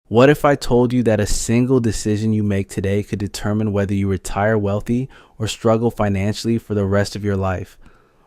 What if I told you that a single decision you make today could determine whether you retire wealthy or struggle financially for the rest of your life?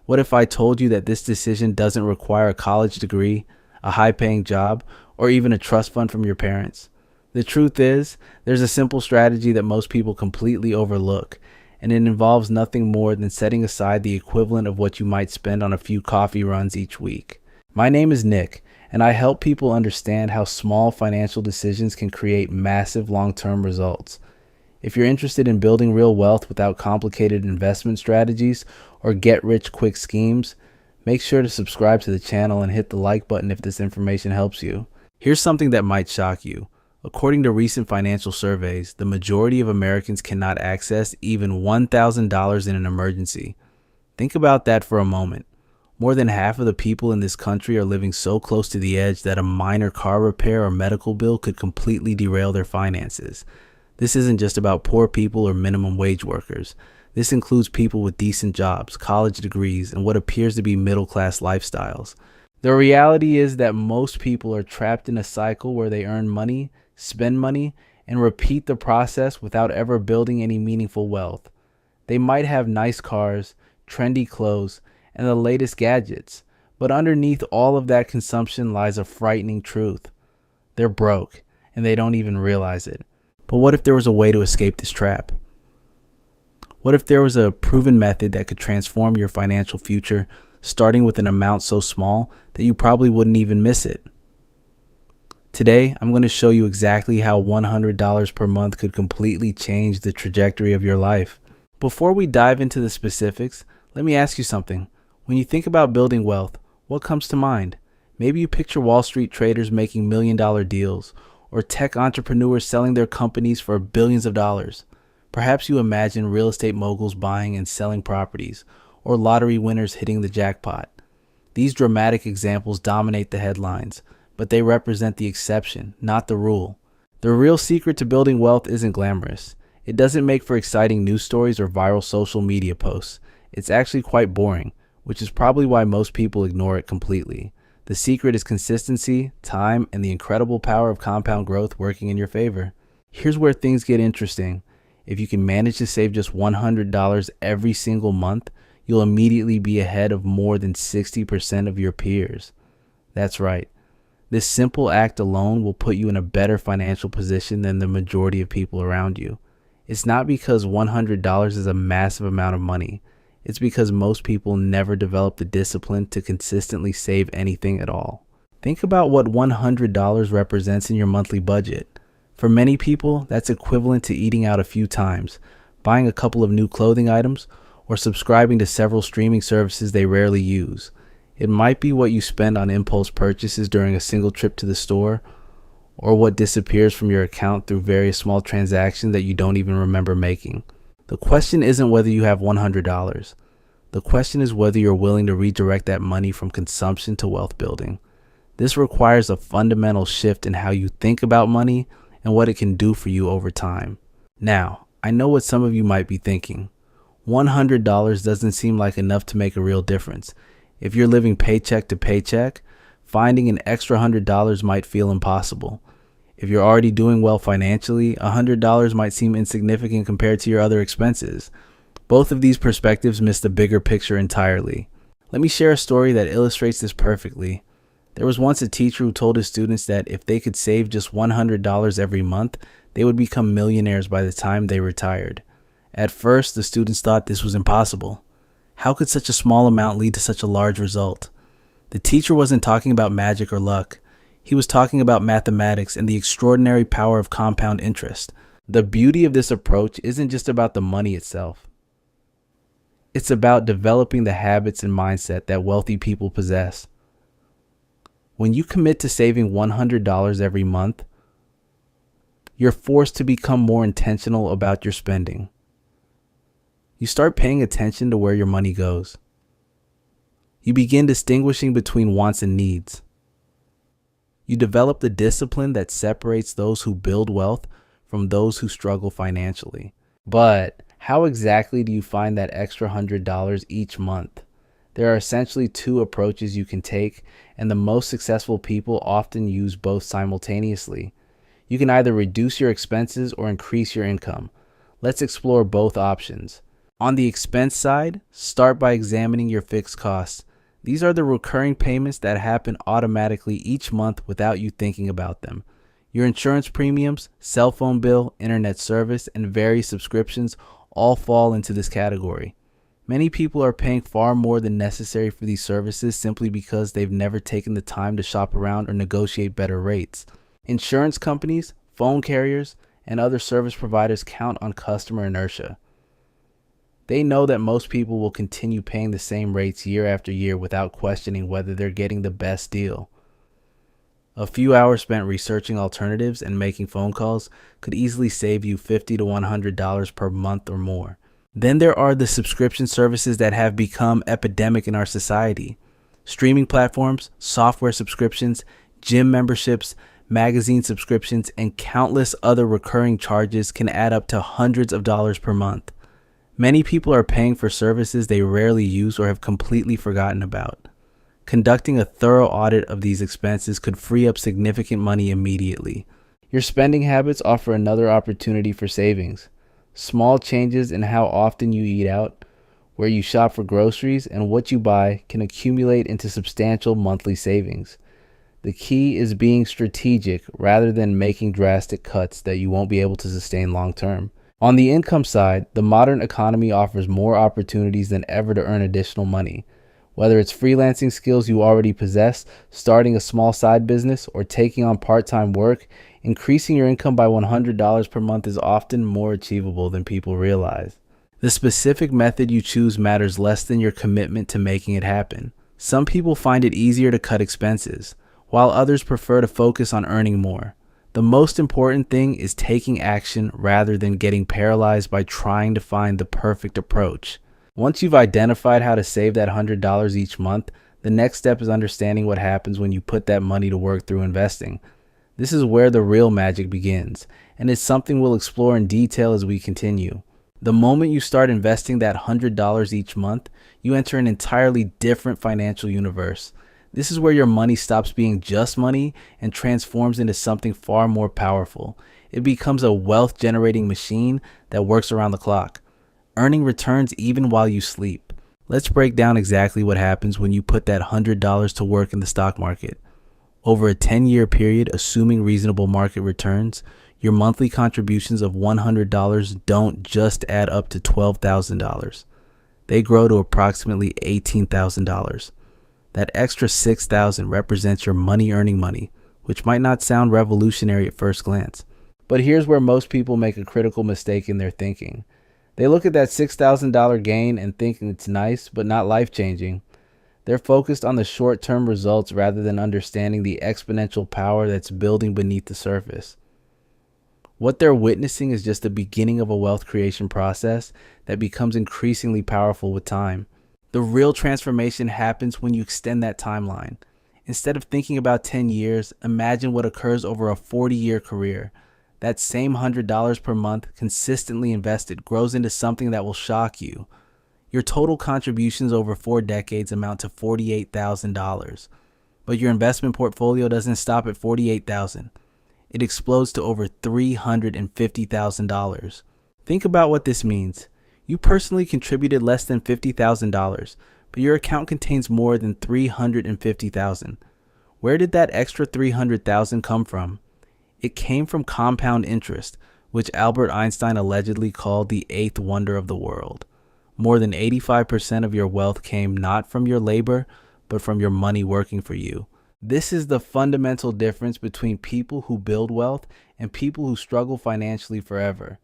What if I told you that this decision doesn't require a college degree, a high-paying job, or even a trust fund from your parents? The truth is, there's a simple strategy that most people completely overlook, and it involves nothing more than setting aside the equivalent of what you might spend on a few coffee runs each week. My name is Nick, and I help people understand how small financial decisions can create massive long-term results. If you're interested in building real wealth without complicated investment strategies or get-rich-quick schemes, make sure to subscribe to the channel and hit the like button if this information helps you. Here's something that might shock you. According to recent financial surveys, the majority of Americans cannot access even $1,000 in an emergency. Think about that for a moment. More than half of the people in this country are living so close to the edge that a minor car repair or medical bill could completely derail their finances. This isn't just about poor people or minimum wage workers. This includes people with decent jobs, college degrees, and what appears to be middle-class lifestyles. The reality is that most people are trapped in a cycle where they earn money, spend money, and repeat the process without ever building any meaningful wealth. They might have nice cars, trendy clothes, and the latest gadgets, but underneath all of that consumption lies a frightening truth. They're broke, and they don't even realize it. But what if there was a way to escape this trap? What if there was a proven method that could transform your financial future, starting with an amount so small that you probably wouldn't even miss it? Today, I'm going to show you exactly how $100 per month could completely change the trajectory of your life. Before we dive into the specifics, let me ask you something. When you think about building wealth, what comes to mind? Maybe you picture Wall Street traders making million-dollar deals, or tech entrepreneurs selling their companies for billions of dollars. Perhaps you imagine real estate moguls buying and selling properties, or lottery winners hitting the jackpot. These dramatic examples dominate the headlines, but they represent the exception, not the rule. The real secret to building wealth isn't glamorous. It doesn't make for exciting news stories or viral social media posts. It's actually quite boring, which is probably why most people ignore it completely. The secret is consistency, time, and the incredible power of compound growth working in your favor. Here's where things get interesting. If you can manage to save just $100 every single month, you'll immediately be ahead of more than 60% of your peers. That's right. This simple act alone will put you in a better financial position than the majority of people around you. It's not because $100 is a massive amount of money. It's because most people never develop the discipline to consistently save anything at all. Think about what $100 represents in your monthly budget. For many people, that's equivalent to eating out a few times, buying a couple of new clothing items, or subscribing to several streaming services they rarely use. It might be what you spend on impulse purchases during a single trip to the store, or what disappears from your account through various small transactions that you don't even remember making. The question isn't whether you have $100. The question is whether you're willing to redirect that money from consumption to wealth building. This requires a fundamental shift in how you think about money and what it can do for you over time. Now, I know what some of you might be thinking. $100 doesn't seem like enough to make a real difference. If you're living paycheck to paycheck, finding an extra $100 might feel impossible. If you're already doing well financially, $100 might seem insignificant compared to your other expenses. Both of these perspectives miss the bigger picture entirely. Let me share a story that illustrates this perfectly. There was once a teacher who told his students that if they could save just $100 every month, they would become millionaires by the time they retired. At first, the students thought this was impossible. How could such a small amount lead to such a large result? The teacher wasn't talking about magic or luck. He was talking about mathematics and the extraordinary power of compound interest. The beauty of this approach isn't just about the money itself. It's about developing the habits and mindset that wealthy people possess. When you commit to saving $100 every month, you're forced to become more intentional about your spending. You start paying attention to where your money goes. You begin distinguishing between wants and needs. You develop the discipline that separates those who build wealth from those who struggle financially. But how exactly do you find that extra $100 each month? There are essentially two approaches you can take, and the most successful people often use both simultaneously. You can either reduce your expenses or increase your income. Let's explore both options. On the expense side, start by examining your fixed costs. These are the recurring payments that happen automatically each month without you thinking about them. Your insurance premiums, cell phone bill, internet service, and various subscriptions all fall into this category. Many people are paying far more than necessary for these services simply because they've never taken the time to shop around or negotiate better rates. Insurance companies, phone carriers, and other service providers count on customer inertia. They know that most people will continue paying the same rates year after year without questioning whether they're getting the best deal. A few hours spent researching alternatives and making phone calls could easily save you $50 to $100 per month or more. Then there are the subscription services that have become epidemic in our society. Streaming platforms, software subscriptions, gym memberships, magazine subscriptions, and countless other recurring charges can add up to hundreds of dollars per month. Many people are paying for services they rarely use or have completely forgotten about. Conducting a thorough audit of these expenses could free up significant money immediately. Your spending habits offer another opportunity for savings. Small changes in how often you eat out, where you shop for groceries, and what you buy can accumulate into substantial monthly savings. The key is being strategic rather than making drastic cuts that you won't be able to sustain long term. On the income side, the modern economy offers more opportunities than ever to earn additional money. Whether it's freelancing skills you already possess, starting a small side business, or taking on part-time work, increasing your income by $100 per month is often more achievable than people realize. The specific method you choose matters less than your commitment to making it happen. Some people find it easier to cut expenses, while others prefer to focus on earning more. The most important thing is taking action rather than getting paralyzed by trying to find the perfect approach. Once you've identified how to save that $100 each month, the next step is understanding what happens when you put that money to work through investing. This is where the real magic begins, and it's something we'll explore in detail as we continue. The moment you start investing that $100 each month, you enter an entirely different financial universe. This is where your money stops being just money and transforms into something far more powerful. It becomes a wealth-generating machine that works around the clock, earning returns even while you sleep. Let's break down exactly what happens when you put that $100 to work in the stock market. Over a 10-year period, assuming reasonable market returns, your monthly contributions of $100 don't just add up to $12,000. They grow to approximately $18,000. That extra $6,000 represents your money earning money, which might not sound revolutionary at first glance. But here's where most people make a critical mistake in their thinking. They look at that $6,000 gain and think it's nice, but not life-changing. They're focused on the short-term results rather than understanding the exponential power that's building beneath the surface. What they're witnessing is just the beginning of a wealth creation process that becomes increasingly powerful with time. The real transformation happens when you extend that timeline. Instead of thinking about 10 years, imagine what occurs over a 40-year career. That same $100 per month consistently invested grows into something that will shock you. Your total contributions over 4 decades amount to $48,000. But your investment portfolio doesn't stop at $48,000. It explodes to over $350,000. Think about what this means. You personally contributed less than $50,000, but your account contains more than $350,000. Where did that extra $300,000 come from? It came from compound interest, which Albert Einstein allegedly called the eighth wonder of the world. More than 85% of your wealth came not from your labor, but from your money working for you. This is the fundamental difference between people who build wealth and people who struggle financially forever.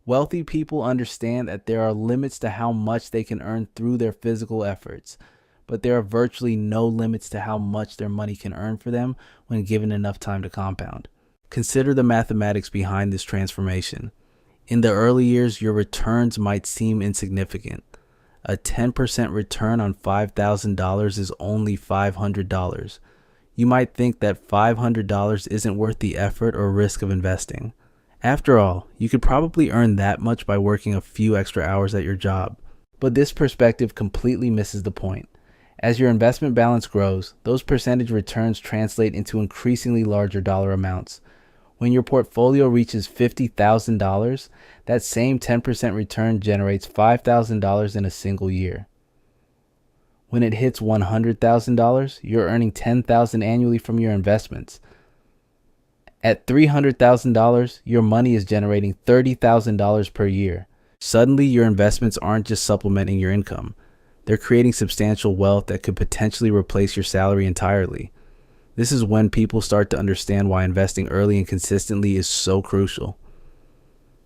Wealthy people understand that there are limits to how much they can earn through their physical efforts, but there are virtually no limits to how much their money can earn for them when given enough time to compound. Consider the mathematics behind this transformation. In the early years, your returns might seem insignificant. A 10% return on $5,000 is only $500. You might think that $500 isn't worth the effort or risk of investing. After all, you could probably earn that much by working a few extra hours at your job. But this perspective completely misses the point. As your investment balance grows, those percentage returns translate into increasingly larger dollar amounts. When your portfolio reaches $50,000, that same 10% return generates $5,000 in a single year. When it hits $100,000, you're earning $10,000 annually from your investments. At $300,000, your money is generating $30,000 per year. Suddenly, your investments aren't just supplementing your income. They're creating substantial wealth that could potentially replace your salary entirely. This is when people start to understand why investing early and consistently is so crucial.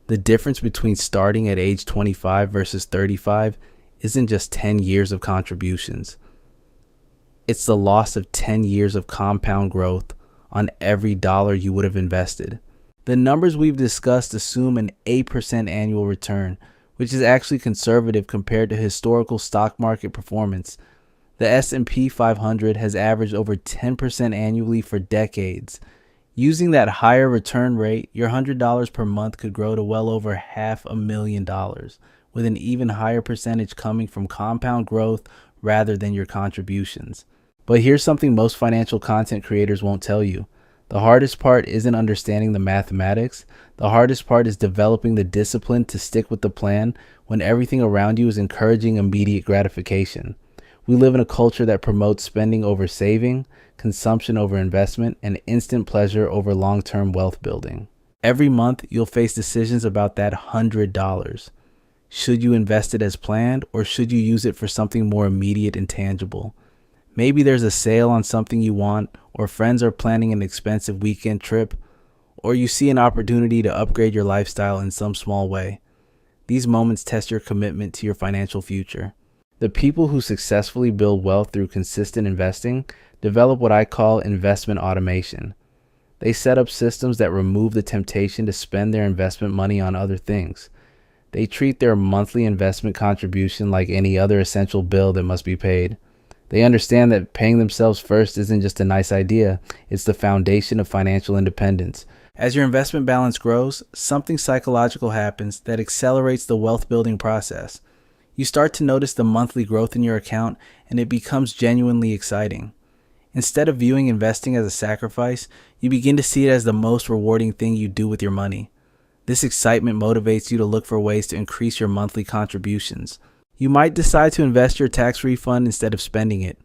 The difference between starting at age 25 versus 35 isn't just 10 years of contributions. It's the loss of 10 years of compound growth on every dollar you would have invested. The numbers we've discussed assume an 8% annual return, which is actually conservative compared to historical stock market performance. The S&P 500 has averaged over 10% annually for decades. Using that higher return rate, your $100 per month could grow to well over $500,000, with an even higher percentage coming from compound growth rather than your contributions. But here's something most financial content creators won't tell you. The hardest part isn't understanding the mathematics. The hardest part is developing the discipline to stick with the plan when everything around you is encouraging immediate gratification. We live in a culture that promotes spending over saving, consumption over investment, and instant pleasure over long-term wealth building. Every month, you'll face decisions about that $100. Should you invest it as planned, or should you use it for something more immediate and tangible? Maybe there's a sale on something you want, or friends are planning an expensive weekend trip, or you see an opportunity to upgrade your lifestyle in some small way. These moments test your commitment to your financial future. The people who successfully build wealth through consistent investing develop what I call investment automation. They set up systems that remove the temptation to spend their investment money on other things. They treat their monthly investment contribution like any other essential bill that must be paid. They understand that paying themselves first isn't just a nice idea, it's the foundation of financial independence. As your investment balance grows, something psychological happens that accelerates the wealth building process. You start to notice the monthly growth in your account, and it becomes genuinely exciting. Instead of viewing investing as a sacrifice, you begin to see it as the most rewarding thing you do with your money. This excitement motivates you to look for ways to increase your monthly contributions. You might decide to invest your tax refund instead of spending it.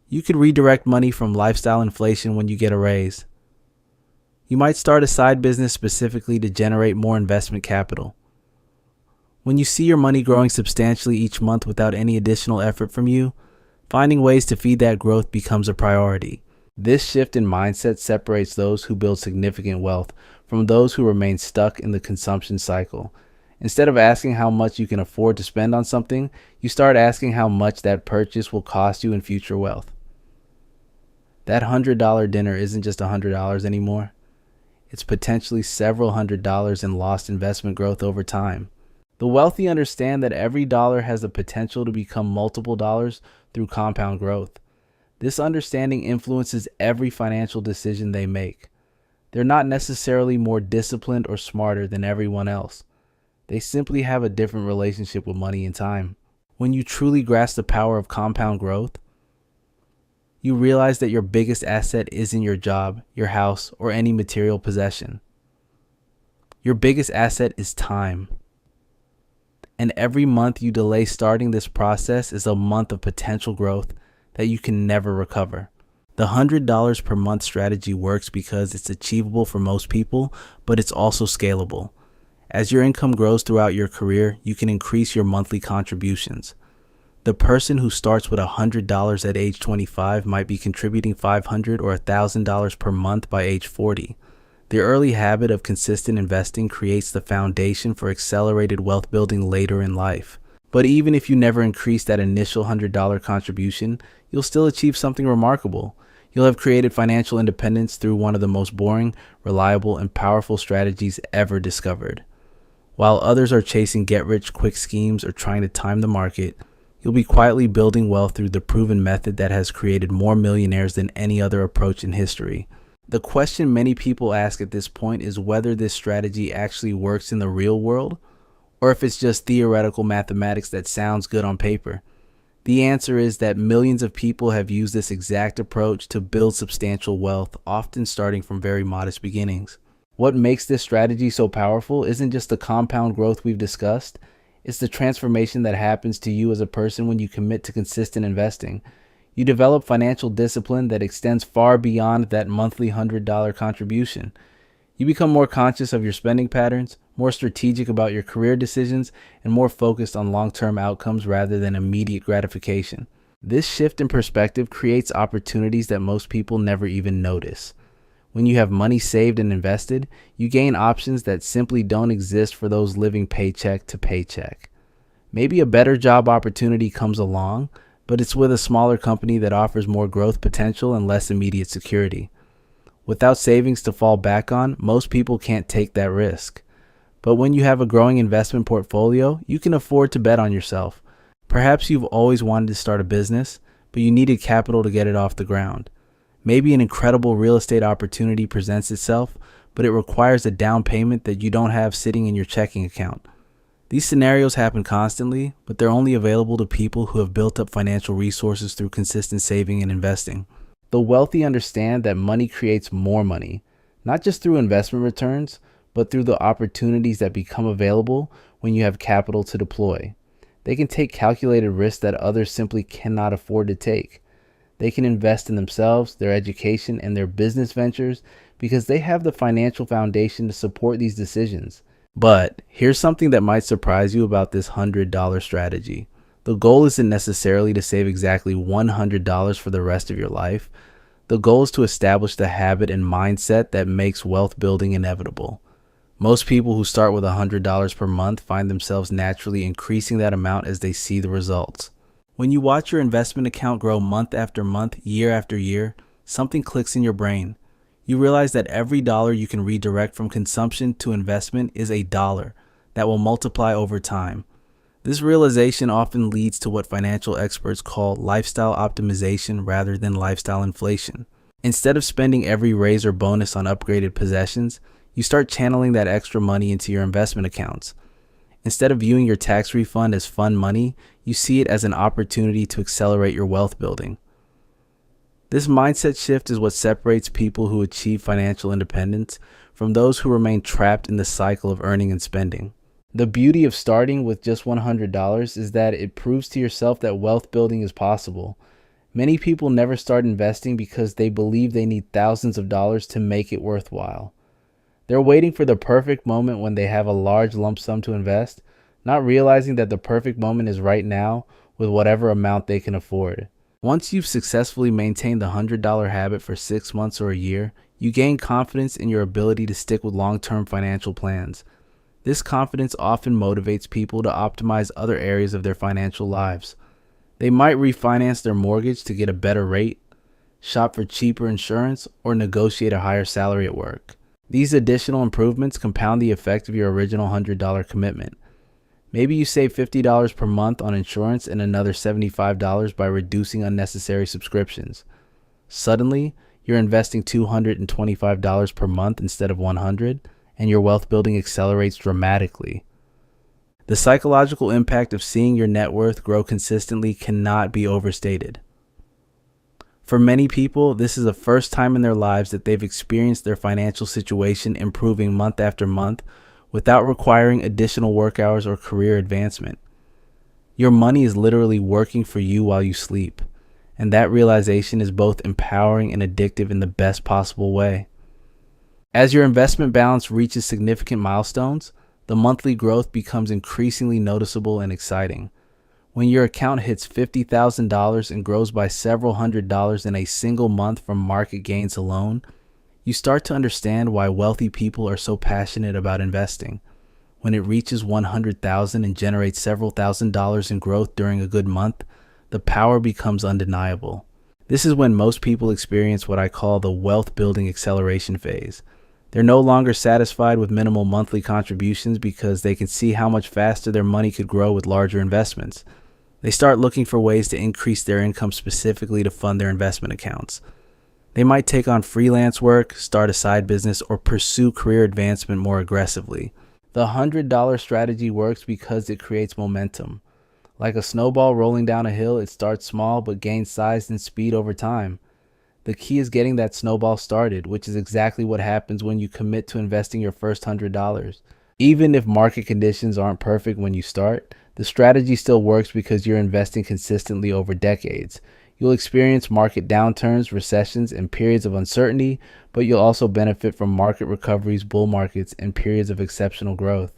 You could redirect money from lifestyle inflation when you get a raise. You might start a side business specifically to generate more investment capital. When you see your money growing substantially each month without any additional effort from you, finding ways to feed that growth becomes a priority. This shift in mindset separates those who build significant wealth from those who remain stuck in the consumption cycle. Instead of asking how much you can afford to spend on something, you start asking how much that purchase will cost you in future wealth. That $100 dinner isn't just $100 anymore. It's potentially several $100s in lost investment growth over time. The wealthy understand that every dollar has the potential to become multiple dollars through compound growth. This understanding influences every financial decision they make. They're not necessarily more disciplined or smarter than everyone else. They simply have a different relationship with money and time. When you truly grasp the power of compound growth, you realize that your biggest asset isn't your job, your house, or any material possession. Your biggest asset is time. And every month you delay starting this process is a month of potential growth that you can never recover. The $100 per month strategy works because it's achievable for most people, but it's also scalable. As your income grows throughout your career, you can increase your monthly contributions. The person who starts with $100 at age 25 might be contributing $500 or $1,000 per month by age 40. The early habit of consistent investing creates the foundation for accelerated wealth building later in life. But even if you never increase that initial $100 contribution, you'll still achieve something remarkable. You'll have created financial independence through one of the most boring, reliable, and powerful strategies ever discovered. While others are chasing get-rich-quick schemes or trying to time the market, you'll be quietly building wealth through the proven method that has created more millionaires than any other approach in history. The question many people ask at this point is whether this strategy actually works in the real world, or if it's just theoretical mathematics that sounds good on paper. The answer is that millions of people have used this exact approach to build substantial wealth, often starting from very modest beginnings. What makes this strategy so powerful isn't just the compound growth we've discussed, it's the transformation that happens to you as a person when you commit to consistent investing. You develop financial discipline that extends far beyond that monthly $100 contribution. You become more conscious of your spending patterns, more strategic about your career decisions, and more focused on long-term outcomes rather than immediate gratification. This shift in perspective creates opportunities that most people never even notice. When you have money saved and invested, you gain options that simply don't exist for those living paycheck to paycheck. Maybe a better job opportunity comes along, but it's with a smaller company that offers more growth potential and less immediate security. Without savings to fall back on, most people can't take that risk. But when you have a growing investment portfolio, you can afford to bet on yourself. Perhaps you've always wanted to start a business, but you needed capital to get it off the ground. Maybe an incredible real estate opportunity presents itself, but it requires a down payment that you don't have sitting in your checking account. These scenarios happen constantly, but they're only available to people who have built up financial resources through consistent saving and investing. The wealthy understand that money creates more money, not just through investment returns, but through the opportunities that become available when you have capital to deploy. They can take calculated risks that others simply cannot afford to take. They can invest in themselves, their education, and their business ventures because they have the financial foundation to support these decisions. But here's something that might surprise you about this $100 strategy. The goal isn't necessarily to save exactly $100 for the rest of your life. The goal is to establish the habit and mindset that makes wealth building inevitable. Most people who start with $100 per month find themselves naturally increasing that amount as they see the results. When you watch your investment account grow month after month, year after year, something clicks in your brain. You realize that every dollar you can redirect from consumption to investment is a dollar that will multiply over time. This realization often leads to what financial experts call lifestyle optimization rather than lifestyle inflation. Instead of spending every raise or bonus on upgraded possessions, you start channeling that extra money into your investment accounts. Instead of viewing your tax refund as fun money, you see it as an opportunity to accelerate your wealth building. This mindset shift is what separates people who achieve financial independence from those who remain trapped in the cycle of earning and spending. The beauty of starting with just $100 is that it proves to yourself that wealth building is possible. Many people never start investing because they believe they need thousands of dollars to make it worthwhile. They're waiting for the perfect moment when they have a large lump sum to invest, not realizing that the perfect moment is right now with whatever amount they can afford. Once you've successfully maintained the $100 habit for 6 months or a year, you gain confidence in your ability to stick with long-term financial plans. This confidence often motivates people to optimize other areas of their financial lives. They might refinance their mortgage to get a better rate, shop for cheaper insurance, or negotiate a higher salary at work. These additional improvements compound the effect of your original $100 commitment. Maybe you save $50 per month on insurance and another $75 by reducing unnecessary subscriptions. Suddenly, you're investing $225 per month instead of $100, and your wealth building accelerates dramatically. The psychological impact of seeing your net worth grow consistently cannot be overstated. For many people, this is the first time in their lives that they've experienced their financial situation improving month after month without requiring additional work hours or career advancement. Your money is literally working for you while you sleep, and that realization is both empowering and addictive in the best possible way. As your investment balance reaches significant milestones, the monthly growth becomes increasingly noticeable and exciting. When your account hits $50,000 and grows by several $100s in a single month from market gains alone, you start to understand why wealthy people are so passionate about investing. When it reaches $100,000 and generates several $1,000s in growth during a good month, the power becomes undeniable. This is when most people experience what I call the wealth building acceleration phase. They're no longer satisfied with minimal monthly contributions because they can see how much faster their money could grow with larger investments. They start looking for ways to increase their income specifically to fund their investment accounts. They might take on freelance work, start a side business, or pursue career advancement more aggressively. The $100 strategy works because it creates momentum. Like a snowball rolling down a hill, it starts small but gains size and speed over time. The key is getting that snowball started, which is exactly what happens when you commit to investing your first $100. Even if market conditions aren't perfect when you start, the strategy still works because you're investing consistently over decades. You'll experience market downturns, recessions, and periods of uncertainty, but you'll also benefit from market recoveries, bull markets, and periods of exceptional growth.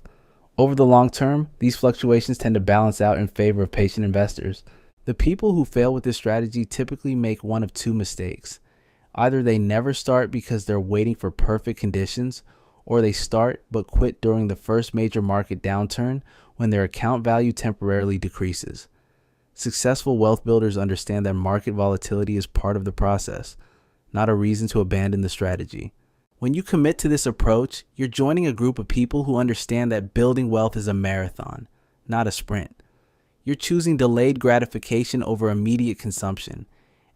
Over the long term, these fluctuations tend to balance out in favor of patient investors. The people who fail with this strategy typically make one of two mistakes. Either they never start because they're waiting for perfect conditions, or they start but quit during the first major market downturn when their account value temporarily decreases. Successful wealth builders understand that market volatility is part of the process, not a reason to abandon the strategy. When you commit to this approach, you're joining a group of people who understand that building wealth is a marathon, not a sprint. You're choosing delayed gratification over immediate consumption,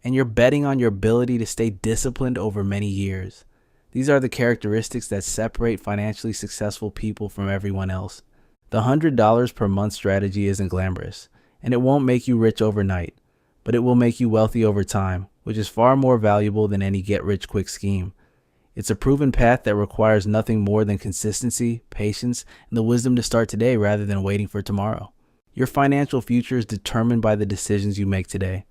and you're betting on your ability to stay disciplined over many years. These are the characteristics that separate financially successful people from everyone else. The $100 per month strategy isn't glamorous, and it won't make you rich overnight, but it will make you wealthy over time, which is far more valuable than any get-rich-quick scheme. It's a proven path that requires nothing more than consistency, patience, and the wisdom to start today rather than waiting for tomorrow. Your financial future is determined by the decisions you make today.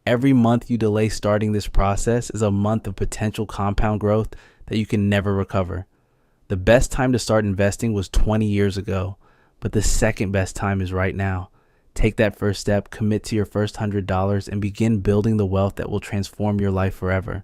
Every month you delay starting this process is a month of potential compound growth that you can never recover. The best time to start investing was 20 years ago, but the second best time is right now. Take that first step, commit to your first $100, and begin building the wealth that will transform your life forever.